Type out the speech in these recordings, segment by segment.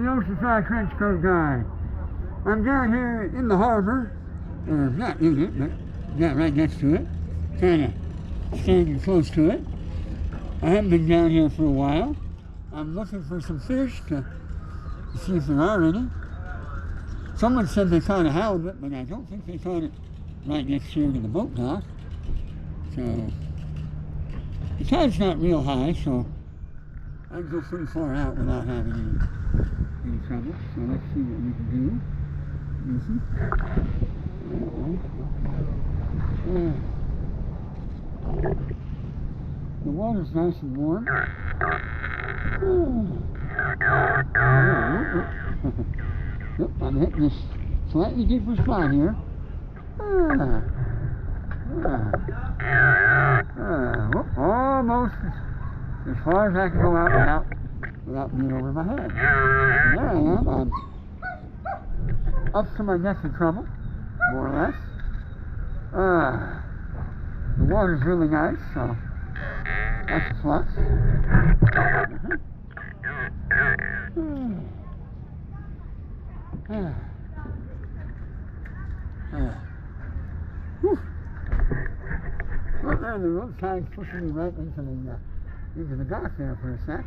the Oceanside Trench Coat Guy. I'm down here in the harbor, or not in it, but not right next to it, kind of standing close to it. I haven't been down here for a while. I'm looking for some fish to see if there are any. Someone said they caught a halibut, but I don't think they caught it right next here to the boat dock. So, the tide's not real high, so I'd go pretty far out without having any trouble. So let's see what we can do. The water's nice and warm. Yep, I'm hitting this slightly deeper spot here. Almost as far as I can go out without being over my head. And there I am. I'm up to my neck in trouble, more or less. The water's really nice, so that's a plus. Well, there the road tide's pushing me right into the dock there for a sec.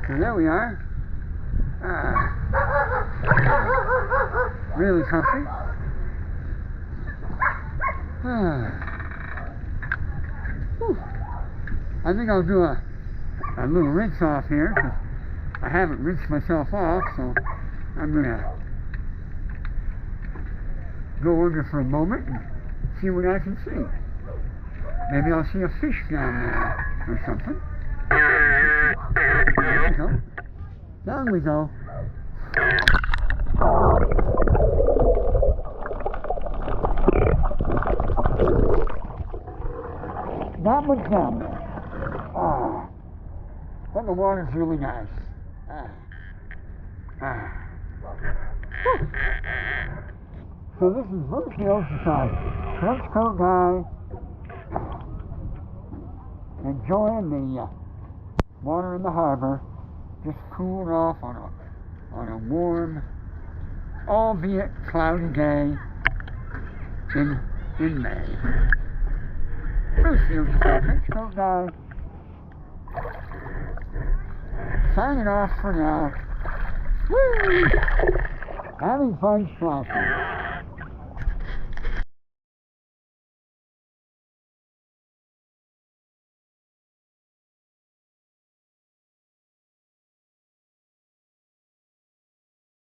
So there we are. Really comfy. I think I'll do a little rinse off here, because I haven't rinsed myself off, so I'm going to go under for a moment and see what I can see. Maybe I'll see a fish down there or something. There we go. Down we go. Not much down there. But the water's really nice. So this is Bruce the Oceanside Trench Coat Guy, enjoying the water in the harbor, just cooling off on a warm, albeit cloudy day in May. Bruce the Oceanside Trench Coat Guy, signing off for now. Woo! Having fun splashing.